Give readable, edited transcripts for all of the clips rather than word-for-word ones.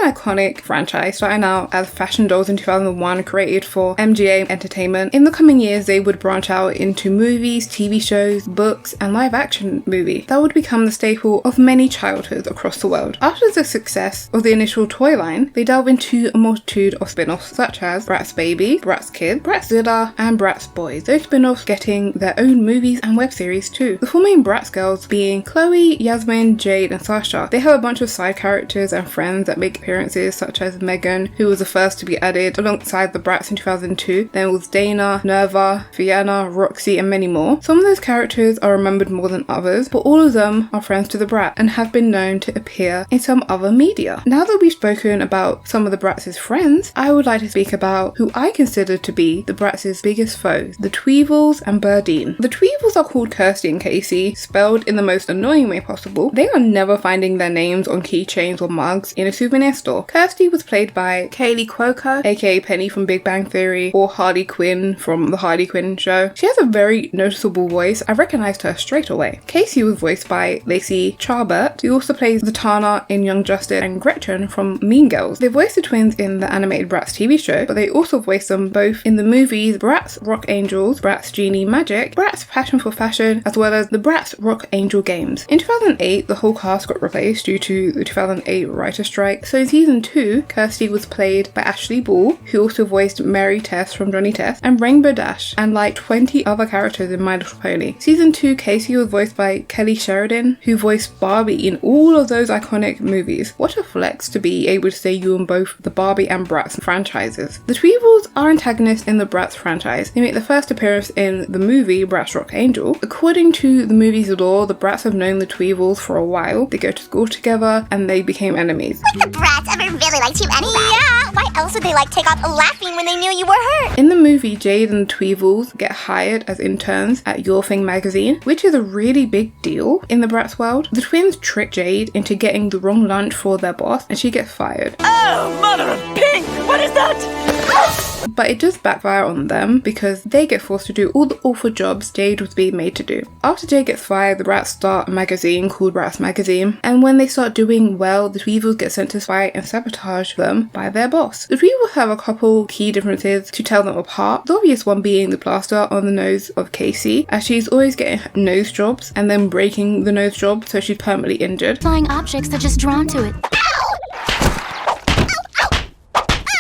an iconic franchise, starting out as fashion dolls in 2001, created for MGA Entertainment. In the coming years, they would branch out into movies, TV shows, books, and live action movies that would become the staple of many childhoods across the world. After the success of the initial toy line, they delve into a multitude of spin-offs such as Bratz Baby, Bratz Kid, Bratzilla, and Bratz Boys. Those spin-offs getting their own movies and web series too. The four main Bratz girls being Chloe, Yasmin, Jade, and Sasha. They have a bunch of side characters and friends that make appearances such as Megan, who was the first to be added alongside the Bratz in 2002. Then was Dana, Nerva, Vienna, Roxy, and many more. Some of those characters are remembered more than others, but all of them are friends to the Bratz and have been known to appear in some other media. Now that we've spoken about some of the Bratz' friends, I would like to speak about who I consider to be the Bratz' biggest foes, the Tweevils and Berdine. The Tweevils are called Kirsty and Casey, spelled in the most annoying way possible. They are never finding their names on keychains or mugs in a souvenir store. Kirsty was played by Kaylee Cuoco, aka Penny from Big Bang Theory, or Harley Quinn from the Harley Quinn show. She has a very noticeable voice. I recognized her straight away. Casey was voiced by Lacey Charbert, who also plays Zatanna in Young Justice, and Gretchen from Mean Girls. They voiced the twins in the animated Bratz TV show, but they also voiced them both in the movies Bratz Rock Angels, Bratz Genie Magic, Bratz Passion for Fashion, as well as the Bratz Rock Angel games. In 2008, the whole cast got replaced due to the 2008 writer's strike, so in season 2, Kirsty was played by Ashley Ball, who also voiced Mary Tess from Johnny Test, and Rainbow Dash, and like 20 other characters in My Little Pony. Season 2, Casey was voiced by Kelly Sheridan, who voiced Barbie in all of those iconic movies. What a flex to be able to say you in both the Barbie and Bratz franchises. The Tweevils are antagonists in the Bratz franchise. They make the first appearance in the movie Bratz Rock Angel. According to the movie's lore, the Bratz have known the Tweevils for a while. They go to school together and they became enemies. But the Bratz ever really liked you anyway. Yeah, why else would they take off laughing when they knew you were hurt? In the movie, Jade and the Tweevils get hired as interns at Your Thing magazine, which is a really big deal in the Bratz world. The twins trick Jade into getting the wrong lunch for their boss and she gets fired. Oh, mother of pink! What is that? But it does backfire on them because they get forced to do all the awful jobs Jade was being made to do. After Jade gets fired, the Bratz start a magazine called Bratz Magazine, and when they start doing well, the Tweevils get sent to fight and sabotage them by their boss. The Tweevils have a couple key differences to tell them apart, the obvious one being the plaster on the nose of Casey, as she's always getting nose jobs and then breaking the nose job so she's permanently injured. Flying objects are just drawn to it.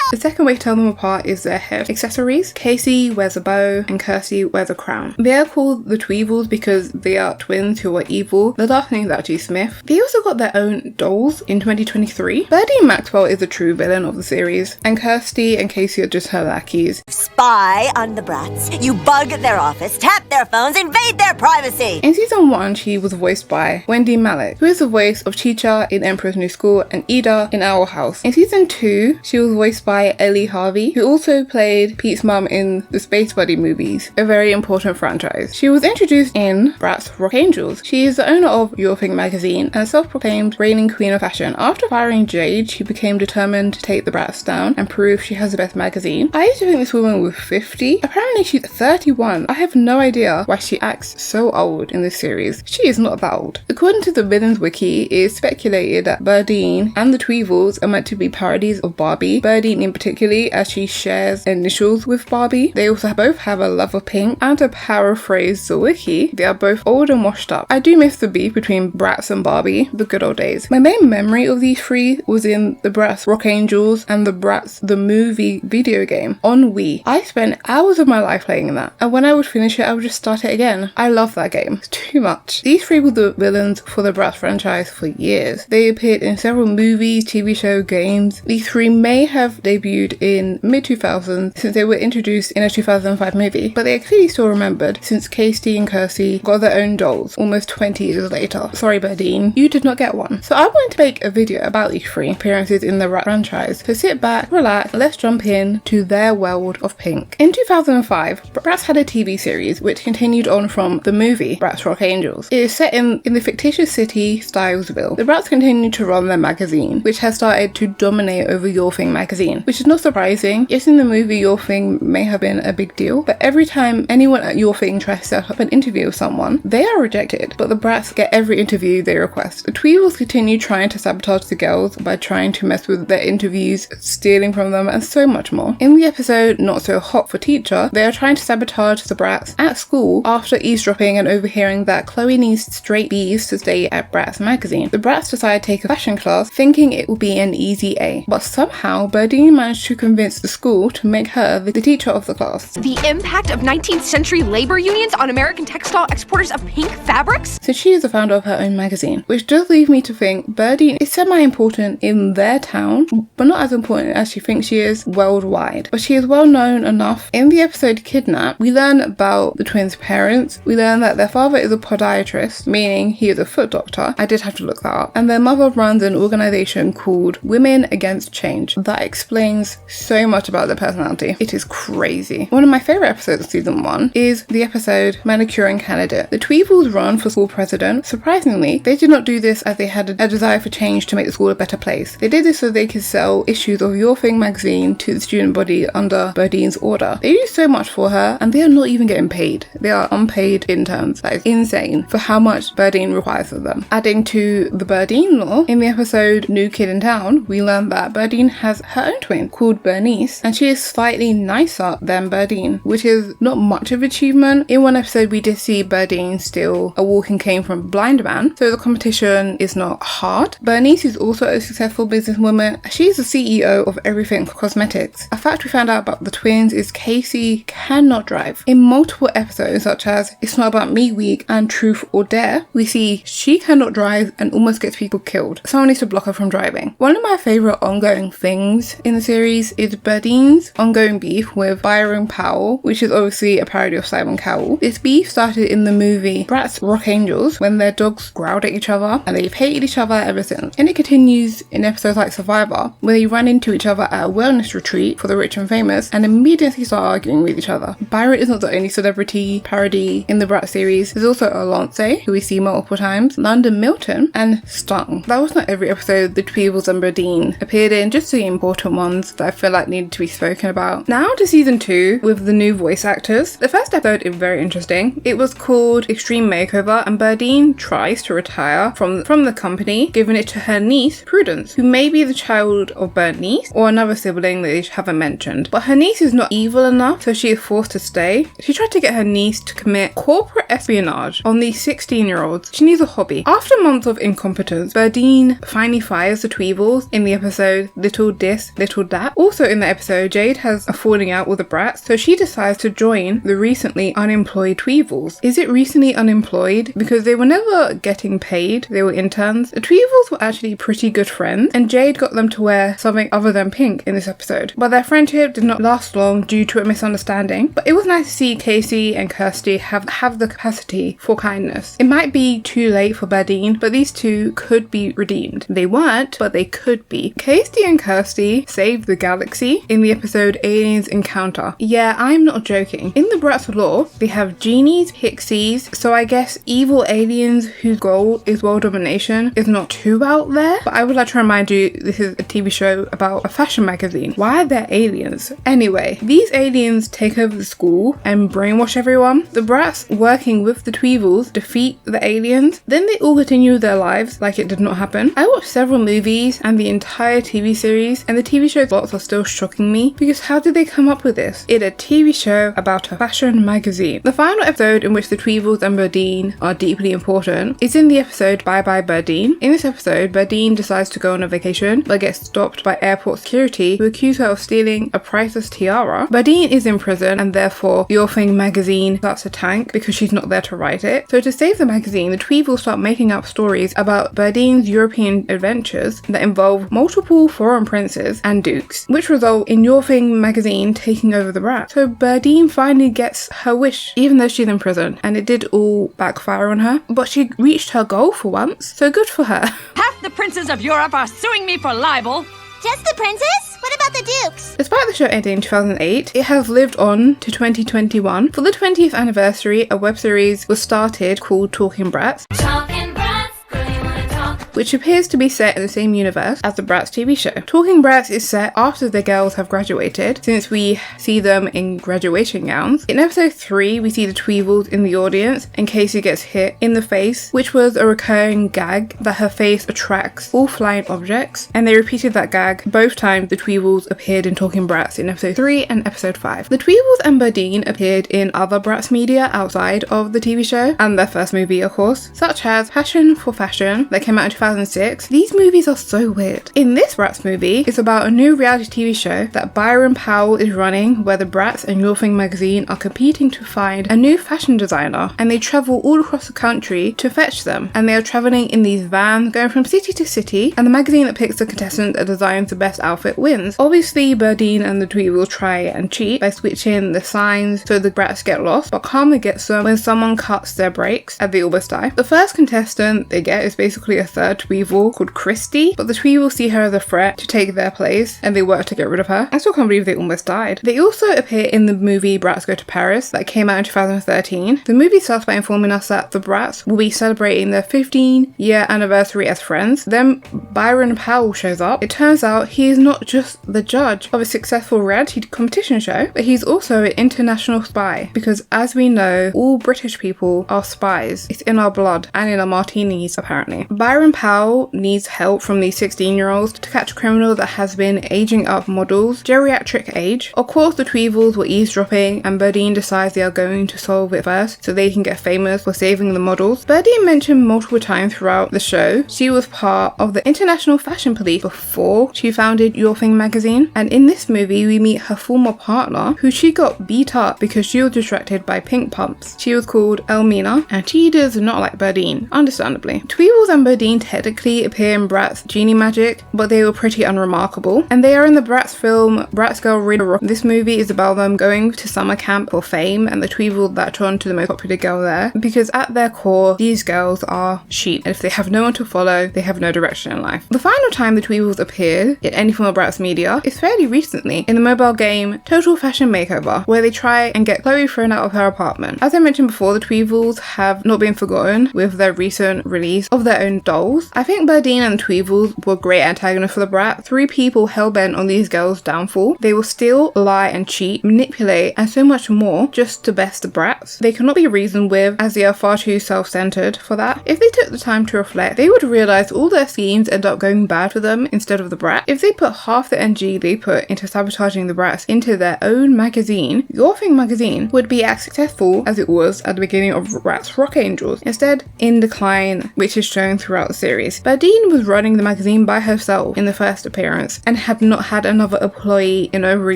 The second way to tell them apart is their hair accessories. Casey wears a bow and Kirsty wears a crown. They are called the Tweevils because they are twins who are evil. The last name is actually Smith. They also got their own dolls in 2023. Burdine Maxwell is the true villain of the series, and Kirsty and Casey are just her lackeys. Spy on the Bratz. You bug their office, tap their phones, invade their privacy. In season 1, she was voiced by Wendy Malick, who is the voice of Chicha in Emperor's New School and Ida in Owl House. In season 2, she was voiced by Ellie Harvey, who also played Pete's mum in the Space Buddy movies, a very important franchise. She was introduced in Bratz Rock Angels. She is the owner of Your Thing magazine and a self-proclaimed reigning queen of fashion. After firing Jade, she became determined to take the Bratz down and prove she has the best magazine. I used to think this woman was 50. Apparently she's 31. I have no idea why she acts so old in this series. She is not that old. According to the Villains wiki, it is speculated that Burdine and the Tweevils are meant to be parodies of Barbie. Burdine in particularly, as she shares initials with Barbie. They also both have a love of pink, and to paraphrase the wiki, they are both old and washed up. I do miss the beef between Bratz and Barbie, the good old days. My main memory of these three was in the Bratz Rock Angels and the Bratz the movie video game on Wii. I spent hours of my life playing that, and when I would finish it, I would just start it again. I love that game. It's too much. These three were the villains for the Bratz franchise for years. They appeared in several movies, TV show, games. These three may have debuted in mid-2000s since they were introduced in a 2005 movie, but they are clearly still remembered since Casey and Kirsty got their own dolls almost 20 years later. Sorry Burdine, you did not get one. So I wanted to make a video about these three appearances in the Bratz franchise, so sit back, relax, and let's jump in to their world of pink. In 2005, Bratz had a TV series which continued on from the movie Bratz Rock Angels. It is set in the fictitious city Stylesville. The Bratz continued to run their magazine, which has started to dominate over Your Thing magazine. which is not surprising. Yes, in the movie, your thing may have been a big deal, but every time anyone at your thing tries to set up an interview with someone, they are rejected, but the Bratz get every interview they request. The Tweevils continue trying to sabotage the girls by trying to mess with their interviews, stealing from them, and so much more. In the episode Not So Hot for Teacher, they are trying to sabotage the Bratz at school after eavesdropping and overhearing that Chloe needs straight B's to stay at Bratz magazine. The Bratz decide to take a fashion class, thinking it will be an easy A, but somehow Burdine managed to convince the school to make her the teacher of the class. The impact of 19th century labor unions on American textile exporters of pink fabrics? So she is the founder of her own magazine, which does leave me to think Burdine is semi-important in their town, but not as important as she thinks she is worldwide. But she is well known enough. In the episode Kidnap, we learn about the twins' parents. We learn that their father is a podiatrist, meaning he is a foot doctor. I did have to look that up. And their mother runs an organization called Women Against Change. That explains so much about their personality. It is crazy. One of my favorite episodes of season 1 is the episode Manicuring Candidate. The Tweevils run for school president. Surprisingly, they did not do this as they had a desire for change to make the school a better place. They did this so they could sell issues of Your Thing magazine to the student body under Burdine's order. They do so much for her and they are not even getting paid. They are unpaid interns. That is insane for how much Burdine requires of them. Adding to the Burdine lore, in the episode New Kid in Town, we learn that Burdine has her own twin called Bernice, and she is slightly nicer than Burdine, which is not much of an achievement. In one episode, we did see Burdine steal a walking cane from a blind man, so the competition is not hard. Bernice is also a successful businesswoman. She is the CEO of Everything Cosmetics. A fact we found out about the twins is Casey cannot drive. In multiple episodes, such as It's Not About Me Week and Truth or Dare, we see she cannot drive and almost gets people killed. Someone needs to block her from driving. One of my favourite ongoing things in the series is Burdine's ongoing beef with Byron Powell, which is obviously a parody of Simon Cowell. This beef started in the movie Bratz Rock Angels when their dogs growled at each other, and they've hated each other ever since. And it continues in episodes like Survivor, where they run into each other at a wellness retreat for the rich and famous and immediately start arguing with each other. Byron is not the only celebrity parody in the Bratz series. There's also Alonce, who we see multiple times, London Milton, and Stung. That was not every episode the Tweevils and Berdine appeared in, just the important ones that I feel like needed to be spoken about. Now to season 2 with the new voice actors. The first episode is very interesting. It was called Extreme Makeover, and Berdine tries to retire from the company, giving it to her niece, Prudence, who may be the child of Bernice or another sibling that they haven't mentioned. But her niece is not evil enough, so she is forced to stay. She tried to get her niece to commit corporate espionage on these 16-year-olds. She needs a hobby. After months of incompetence, Burdine finally fires the Tweevils in the episode Little This, Little That. Also in the episode, Jade has a falling out with the Bratz, so she decides to join the recently unemployed Tweevils. Is it recently unemployed? Because they were never getting paid. They were interns. The Tweevils were actually pretty good friends, and Jade got them to wear something other than pink in this episode. But their friendship did not last long due to a misunderstanding. But it was nice to see Casey and Kirsty have the capacity for kindness. It might be too late for Burdine, but these two could be redeemed. They weren't, but they could be. Casey and Kirsty saved the galaxy in the episode Aliens Encounter. Yeah, I'm not joking. In the Bratz lore, they have genies, pixies, so I guess evil aliens whose goal is world domination is not too out there. But I would like to remind you, this is a TV show about a fashion magazine. Why are there aliens? Anyway, these aliens take over the school and brainwash everyone. The Bratz, working with the Tweevils, defeat the aliens. Then they all continue their lives like it did not happen. I watched several movies and the entire TV series, and the TV show's plots are still shocking me because how did they come up with this? It's a TV show about a fashion magazine. The final episode in which the Tweevils and Berdine are deeply important is in the episode Bye Bye Burdine. In this episode, Burdine decides to go on a vacation but gets stopped by airport security who accuse her of stealing a priceless tiara. Burdine is in prison and therefore Your Thing magazine starts to tank because she's not there to write it. So to save the magazine, the Tweevils start making up stories about Burdine's European adventures that involve multiple foreign princes and dukes, which result in Your Thing magazine taking over the Bratz. So Burdine finally gets her wish, even though she's in prison, and it did all backfire on her, but she reached her goal for once, so good for her. Half the princes of Europe are suing me for libel. Just the princess? What about the dukes? Despite the show ending in 2008, it has lived on to 2021. For the 20th anniversary, a web series was started called Talking Bratz. Talking Bratz, girl, you wanna talk? which appears to be set in the same universe as the Bratz TV show. Talking Bratz is set after the girls have graduated, since we see them in graduation gowns. In episode 3, we see the Tweevils in the audience, and Casey gets hit in the face, which was a recurring gag that her face attracts all flying objects, and they repeated that gag both times the Tweevils appeared in Talking Bratz in episode 3 and episode 5. The Tweevils and Berdine appeared in other Bratz media outside of the TV show, and their first movie of course, such as Passion for Fashion that came out in 2006. These movies are so weird. In this Bratz movie, it's about a new reality TV show that Byron Powell is running, where the Bratz and Your Thing magazine are competing to find a new fashion designer, and they travel all across the country to fetch them, and they are traveling in these vans going from city to city, and the magazine that picks the contestant that designs the best outfit wins. Obviously Burdine and the Tweevils try and cheat by switching the signs so the Bratz get lost, but calmly gets them when someone cuts their brakes and they almost die. The first contestant they get is basically a third Tweevil called Christy, but the Tweevils see her as a threat to take their place and they work to get rid of her. I still can't believe they almost died. They also appear in the movie Bratz Go to Paris that came out in 2013. The movie starts by informing us that the Bratz will be celebrating their 15-year anniversary as friends. Then Byron Powell shows up. It turns out he is not just the judge of a successful reality competition show, but he's also an international spy, because as we know, all British people are spies. It's in our blood and in our martinis apparently. Byron Powell needs help from these 16-year-olds to catch a criminal that has been aging up models geriatric age. Of course the Tweevils were eavesdropping, and Burdine decides they are going to solve it first so they can get famous for saving the models. Burdine mentioned multiple times throughout the show she was part of the International Fashion Police before she founded Your Thing magazine, and in this movie we meet her former partner who she got beat up because she was distracted by pink pumps. She was called Elmina, and she does not like Burdine, understandably. Tweevils and Berdine technically appear in Bratz Genie Magic, but they were pretty unremarkable, and they are in the Bratz film Bratz Girl Read a Rock. This movie is about them going to summer camp for fame, and the Tweevils latch on to the most popular girl there, because at their core these girls are sheep, and if they have no one to follow, they have no direction in life. The final time the Tweevils appeared in any form of Bratz media is fairly recently in the mobile game Total Fashion Makeover, where they try and get Chloe thrown out of her apartment. As I mentioned before, the Tweevils have not been forgotten with their recent release of their own dolls. I think Burdine and the Tweevils were great antagonists for the Bratz. 3 people hell-bent on these girls' downfall. They will steal, lie and cheat, manipulate and so much more just to best the Bratz. They cannot be reasoned with, as they are far too self-centered for that. If they took the time to reflect, they would realise all their schemes end up going bad for them instead of the Bratz. If they put half the energy they put into sabotaging the Bratz into their own magazine, Your Thing magazine would be as successful as it was at the beginning of Bratz Rock Angels, instead in decline, which is shown throughout the series. Burdine was running the magazine by herself in the first appearance and had not had another employee in over a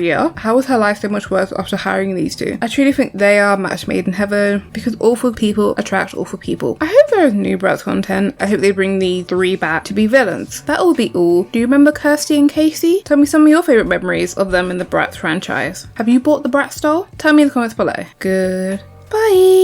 year. How was her life so much worse after hiring these two? I truly think they are match made in heaven, because awful people attract awful people. I hope there is new Bratz content. I hope they bring these 3 back to be villains. That will be all. Do you remember Kirsty and Casey? Tell me some of your favourite memories of them in the Bratz franchise. Have you bought the Bratz doll? Tell me in the comments below. Goodbye.